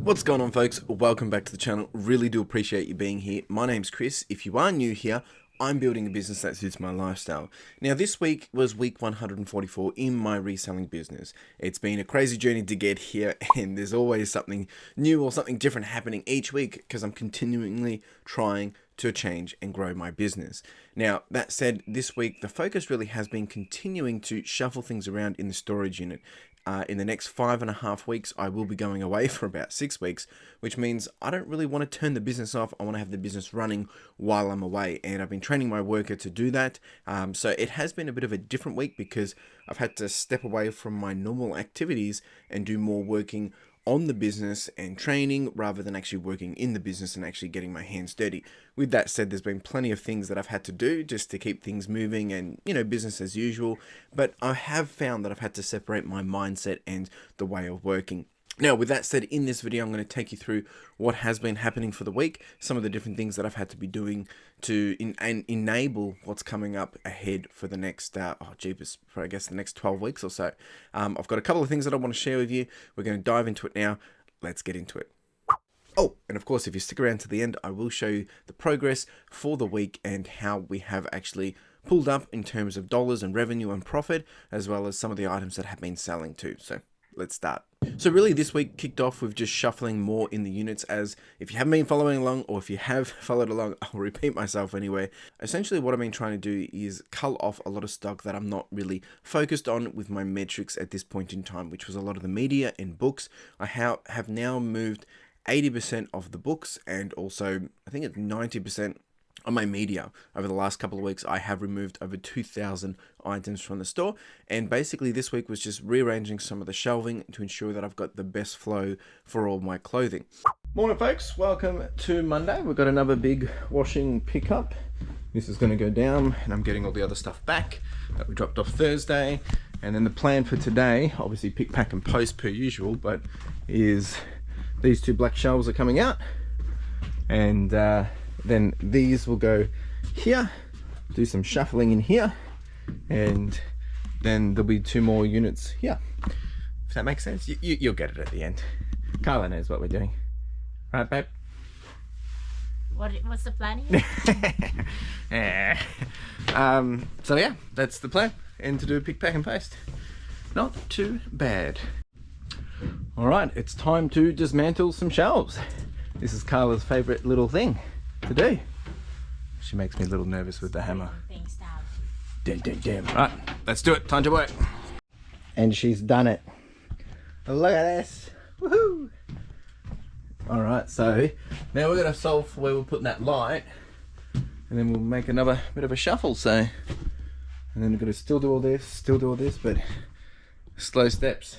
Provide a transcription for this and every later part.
What's going on, folks? Welcome back to the channel. Really do appreciate you being here. My name's Chris. If you are new here, I'm building a business that suits my lifestyle. Now, this week was week 144 in my reselling business. It's been a crazy journey to get here, and there's always something new or something different happening each week because I'm continually trying to change and grow my business. Now, that said, this week the focus really has been continuing to shuffle things around in the storage unit. In the next 5.5 weeks, I will be going away for about 6 weeks, which means I don't really want to turn the business off. I want to have the business running while I'm away, and I've been training my worker to do that. So it has been a bit of a different week because I've had to step away from my normal activities and do more working on the business and training rather than actually working in the business and actually getting my hands dirty. With that said, there's been plenty of things that I've had to do just to keep things moving and, business as usual. But I have found that I've had to separate my mindset and the way of working. Now, with that said, in this video, I'm going to take you through what has been happening for the week, some of the different things that I've had to be doing to enable what's coming up ahead for the next, for I guess the next 12 weeks or so. I've got a couple of things that I want to share with you. We're going to dive into it now. Let's get into it. Oh, and of course, if you stick around to the end, I will show you the progress for the week and how we have actually pulled up in terms of dollars and revenue and profit, as well as some of the items that have been selling too. So let's start. So really this week kicked off with just shuffling more in the units, as if you haven't been following along, or if you have followed along, I'll repeat myself anyway. Essentially what I've been trying to do is cull off a lot of stock that I'm not really focused on with my metrics at this point in time, which was a lot of the media and books. I have now moved 80% of the books, and also I think it's 90% on my media. Over the last couple of weeks, I have removed over 2,000 items from the store, and basically this week was just rearranging some of the shelving to ensure that I've got the best flow for all my clothing. Morning, folks. Welcome to Monday. We've got another big washing pickup. This is going to go down, and I'm getting all the other stuff back that we dropped off Thursday. And then the plan for today, obviously pick, pack, and post per usual, but is these two black shelves are coming out, and then these will go here, do some shuffling in here, and then there'll be 2 more units here. If that makes sense, you'll get it at the end. Carla knows what we're doing, right, babe? What's the plan here? So yeah, that's the plan, and to do pick, pack, and post. Not too bad. All right, it's time to dismantle some shelves. This is Carla's favorite little thing to do. She makes me a little nervous with the hammer. Things down. Damn. Right, let's do it. Time to work. And she's done it. Look at this. Woohoo! All right, so now we're gonna solve where we're putting that light, and then we'll make another bit of a shuffle. So, and then we're gonna still do all this, but slow steps,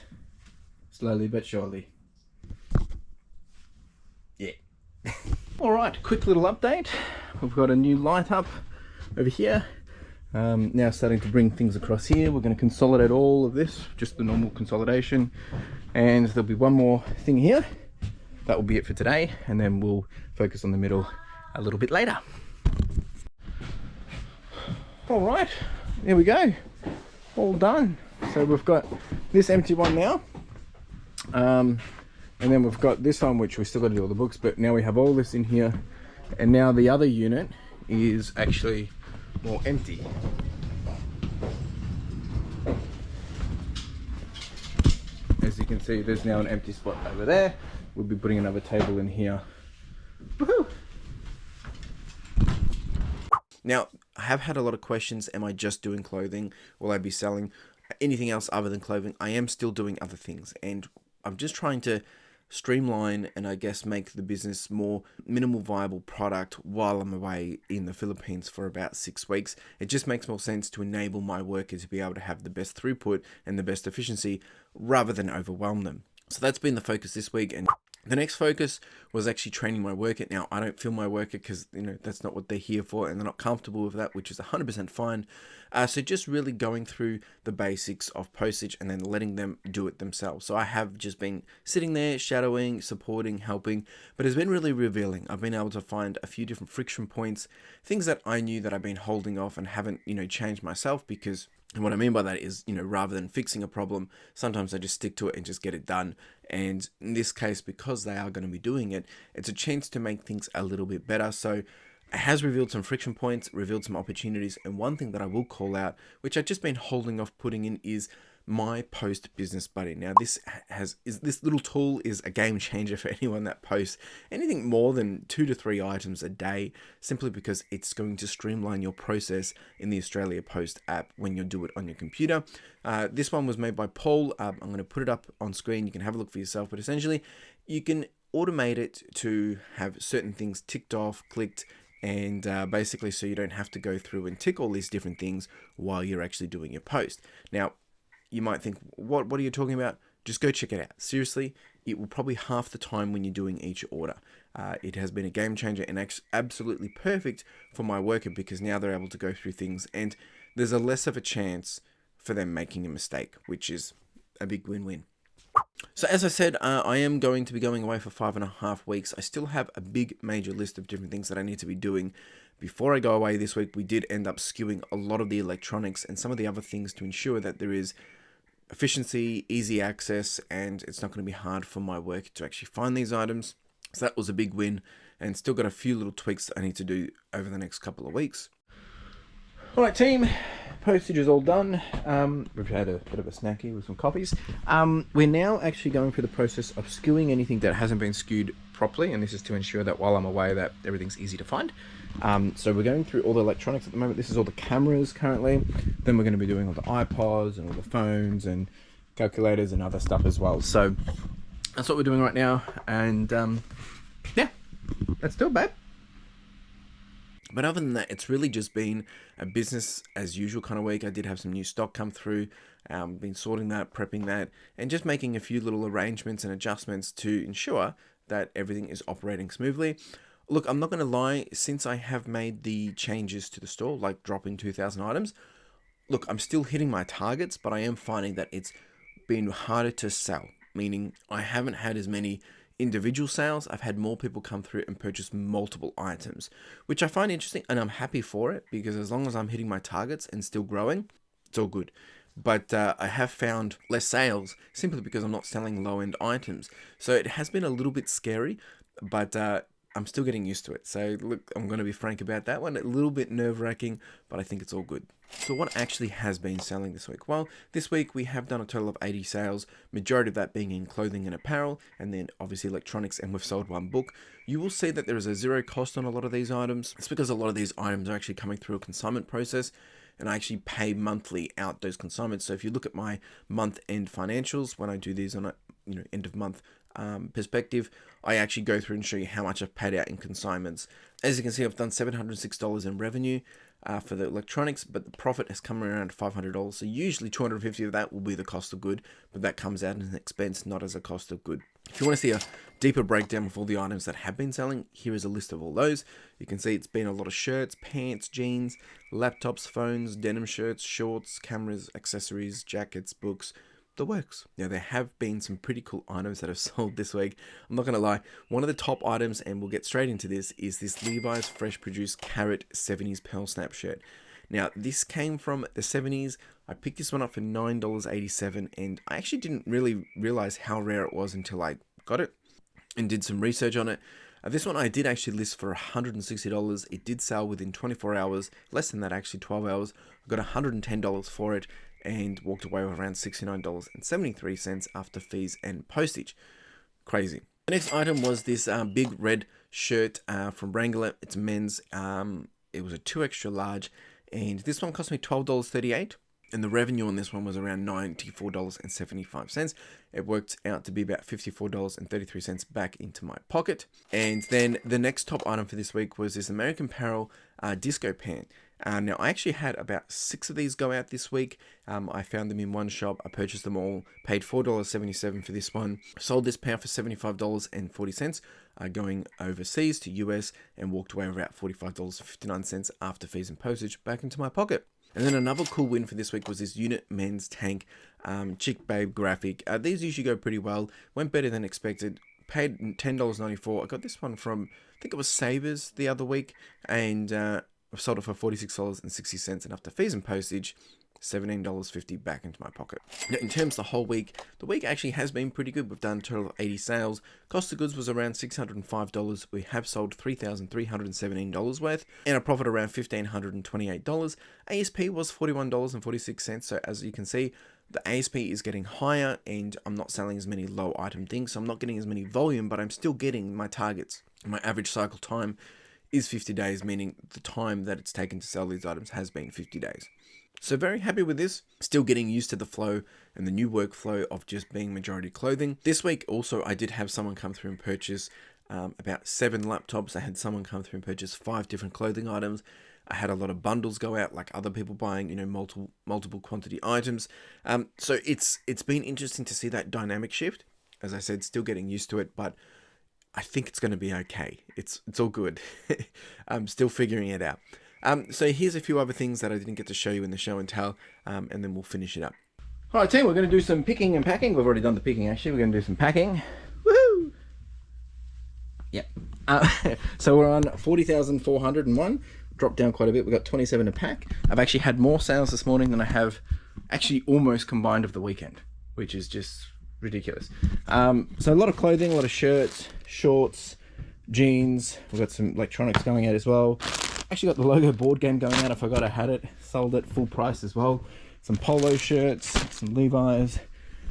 slowly but surely. Yeah. All right, quick little update. We've got a new light up over here. Now starting to bring things across here. We're going to consolidate all of this, just the normal consolidation. And there'll be one more thing here. That will be it for today. And then we'll focus on the middle a little bit later. All right, there we go. All done. So we've got this empty one now. And then we've got this one, which we still got to do all the books, but now we have all this in here. And now the other unit is actually more empty. As you can see, there's now an empty spot over there. We'll be putting another table in here. Woohoo! Now, I have had a lot of questions. Am I just doing clothing? Will I be selling anything else other than clothing? I am still doing other things, and I'm just trying to streamline and I guess make the business more minimal viable product while I'm away in the Philippines for about 6 weeks. It just makes more sense to enable my workers to be able to have the best throughput and the best efficiency rather than overwhelm them. So that's been the focus this week, and the next focus was actually training my worker. Now, I don't film my worker because, that's not what they're here for, and they're not comfortable with that, which is 100% fine. So just really going through the basics of postage and then letting them do it themselves. So I have just been sitting there, shadowing, supporting, helping, but it's been really revealing. I've been able to find a few different friction points, things that I knew that I've been holding off and haven't, changed myself because. And what I mean by that is, rather than fixing a problem, sometimes I just stick to it and just get it done. And in this case, because they are going to be doing it, it's a chance to make things a little bit better. So it has revealed some friction points, revealed some opportunities. And one thing that I will call out, which I've just been holding off putting in, is MyPost Business Buddy. Now this little tool is a game changer for anyone that posts anything more than 2 to 3 items a day, simply because it's going to streamline your process in the Australia Post app when you do it on your computer. This one was made by Paul. I'm going to put it up on screen. You can have a look for yourself, but essentially you can automate it to have certain things ticked off, clicked, and basically so you don't have to go through and tick all these different things while you're actually doing your post. Now, you might think, what are you talking about? Just go check it out. Seriously, it will probably half the time when you're doing each order. It has been a game changer and absolutely perfect for my worker because now they're able to go through things and there's a less of a chance for them making a mistake, which is a big win-win. So as I said, I am going to be going away for 5.5 weeks. I still have a big major list of different things that I need to be doing. Before I go away this week, we did end up skewing a lot of the electronics and some of the other things to ensure that there is efficiency, easy access, and it's not going to be hard for my work to actually find these items. So that was a big win, and still got a few little tweaks that I need to do over the next couple of weeks. All right, team, postage is all done. We've had a bit of a snacky with some copies. We're now actually going through the process of skewing anything that hasn't been skewed properly, and this is to ensure that while I'm away that everything's easy to find. So we're going through all the electronics at the moment. This is all the cameras currently. Then we're going to be doing all the iPods and all the phones and calculators and other stuff as well. So that's what we're doing right now. And yeah, let's do it, babe. But other than that, it's really just been a business as usual kind of week. I did have some new stock come through, been sorting that, prepping that, and just making a few little arrangements and adjustments to ensure that everything is operating smoothly. Look, I'm not going to lie, since I have made the changes to the store, like dropping 2,000 items, look, I'm still hitting my targets, but I am finding that it's been harder to sell, meaning I haven't had as many individual sales. I've had more people come through and purchase multiple items, which I find interesting, and I'm happy for it because as long as I'm hitting my targets and still growing, it's all good. But I have found less sales simply because I'm not selling low-end items. So it has been a little bit scary, but I'm still getting used to it. So look, I'm going to be frank about that one. A little bit nerve-wracking, but I think it's all good. So what actually has been selling this week? Well, this week we have done a total of 80 sales, majority of that being in clothing and apparel, and then obviously electronics, and we've sold one book. You will see that there is a zero cost on a lot of these items. It's because a lot of these items are actually coming through a consignment process, and I actually pay monthly out those consignments. So if you look at my month-end financials, when I do these on a end of month perspective, I actually go through and show you how much I've paid out in consignments. As you can see, I've done $706 in revenue for the electronics, but the profit has come around $500. So usually $250 of that will be the cost of good, but that comes out as an expense, not as a cost of good. If you want to see a deeper breakdown of all the items that have been selling, here is a list of all those. You can see it's been a lot of shirts, pants, jeans, laptops, phones, denim shirts, shorts, cameras, accessories, jackets, books, the works. Now, there have been some pretty cool items that have sold this week. I'm not going to lie. One of the top items, and we'll get straight into this, is this Levi's Fresh Produced Carrot 70s Pearl Snap shirt. Now, this came from the 70s. I picked this one up for $9.87, and I actually didn't really realize how rare it was until I got it and did some research on it. This one I did actually list for $160. It did sell within 24 hours, less than that actually, 12 hours. I got $110 for it and walked away with around $69.73 after fees and postage. Crazy. The next item was this big red shirt from Wrangler. It's men's. It was a 2 extra large, and this one cost me $12.38. And the revenue on this one was around $94.75. It worked out to be about $54.33 back into my pocket. And then the next top item for this week was this American Apparel disco pant. Now, I actually had about 6 of these go out this week. I found them in one shop. I purchased them all, paid $4.77 for this one. Sold this pair for $75.40, going overseas to US, and walked away with about $45.59 after fees and postage back into my pocket. And then another cool win for this week was this unit men's tank chick babe graphic. These usually go pretty well. Went better than expected. Paid $10.94. I got this one from, I think it was Savers the other week, and I've sold it for $46.60, and after fees and postage, $17.50 back into my pocket. Now, in terms of the week actually has been pretty good. We've done a total of 80 sales. Cost of goods was around $605. We have sold $3,317 worth, and a profit around $1,528. ASP was $41.46. So as you can see, the ASP is getting higher, and I'm not selling as many low item things, so I'm not getting as many volume, but I'm still getting my targets. My average cycle time is 50 days, meaning the time that it's taken to sell these items has been 50 days. So very happy with this. Still getting used to the flow and the new workflow of just being majority clothing. This week also I did have someone come through and purchase about 7 laptops. I had someone come through and purchase 5 different clothing items. I had a lot of bundles go out, like other people buying, multiple quantity items. So it's been interesting to see that dynamic shift. As I said, still getting used to it, but I think it's going to be okay. It's all good. I'm still figuring it out. So here's a few other things that I didn't get to show you in the show and tell, and then we'll finish it up. All right, team, we're going to do some picking and packing. We've already done the picking, actually. We're going to do some packing. Woohoo! Yep. So we're on 40,401. Dropped down quite a bit. We've got 27 to pack. I've actually had more sales this morning than I have actually almost combined of the weekend, which is just ridiculous. So a lot of clothing, a lot of shirts, shorts, jeans. We've got some electronics going out as well. Actually got the logo board game going out. I forgot I had it. Sold it full price as well. Some polo shirts, some Levi's.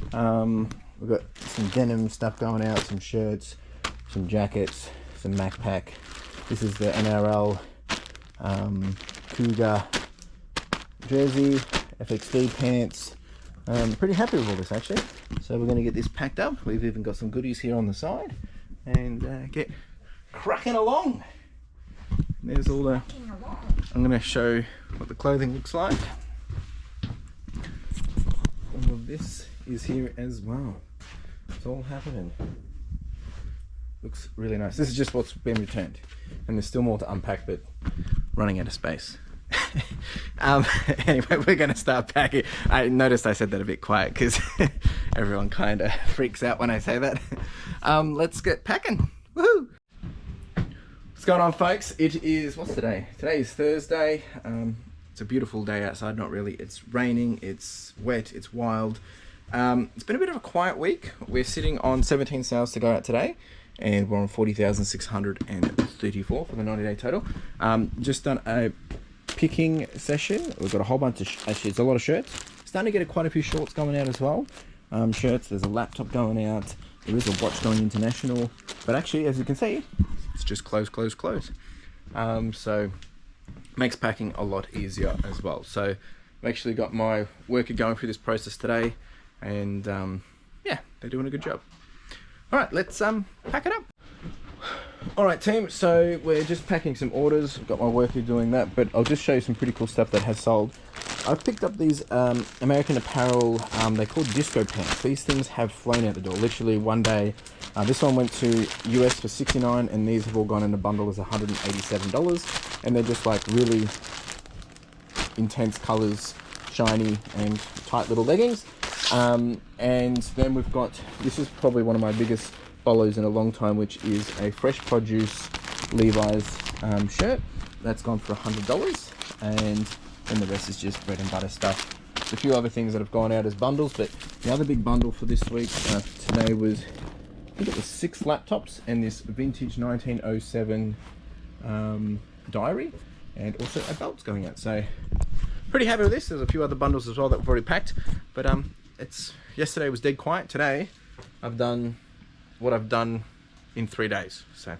We've got some denim stuff going out, some shirts, some jackets, some MacPack. This is the NRL Cougar jersey, FXD pants. Pretty happy with all this actually. So we're going to get this packed up. We've even got some goodies here on the side and get cracking along. There's all the... I'm going to show what the clothing looks like. All of this is here as well. It's all happening. Looks really nice. This is just what's been returned. And there's still more to unpack, but running out of space. Anyway, we're going to start packing. I noticed I said that a bit quiet because everyone kind of freaks out when I say that. Let's get packing. Woohoo! What's going on, folks? It is, what's today? Today is Thursday. It's a beautiful day outside. Not really. It's raining. It's wet. It's wild. It's been a bit of a quiet week. We're sitting on 17 sales to go out today, and we're on 40,634 for the 90-day total. Just done a picking session. We've got a whole bunch of, actually it's a lot of shirts. Starting to get quite a few shorts going out as well. Shirts, there's a laptop going out. There is a watch going international. But actually, as you can see, it's just close. So makes packing a lot easier as well. So I've actually got my worker going through this process today, and yeah, they're doing a good job. All right, let's pack it up. All right, team, so we're just packing some orders. I've got my worker doing that, but I'll just show you some pretty cool stuff that has sold. I've picked up these American Apparel, they're called disco pants. These things have flown out the door, literally one day. This one went to US for $69, and these have all gone in a bundle as $187. And they're just like really intense colors, shiny and tight little leggings. And then we've got, this is probably one of my biggest follows in a long time, which is a Fresh Produce Levi's shirt. That's gone for $100, and then the rest is just bread and butter stuff. There's a few other things that have gone out as bundles, but the other big bundle for this week today was, I think it was 6 laptops and this vintage 1907 diary, and also a belt's going out. So pretty happy with this. There's a few other bundles as well that we've already packed, but yesterday was dead quiet. Today I've done what I've done in 3 days, so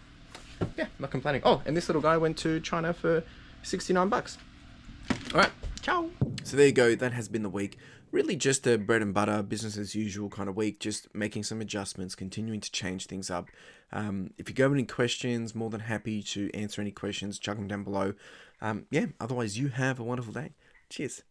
yeah, not complaining. Oh, and this little guy went to China for 69 bucks. All right, ciao. So there you go. That has been the week. Really just a bread and butter, business as usual kind of week, just making some adjustments, continuing to change things up. If you have any questions, more than happy to answer any questions, chuck them down below. Yeah, otherwise you have a wonderful day. Cheers.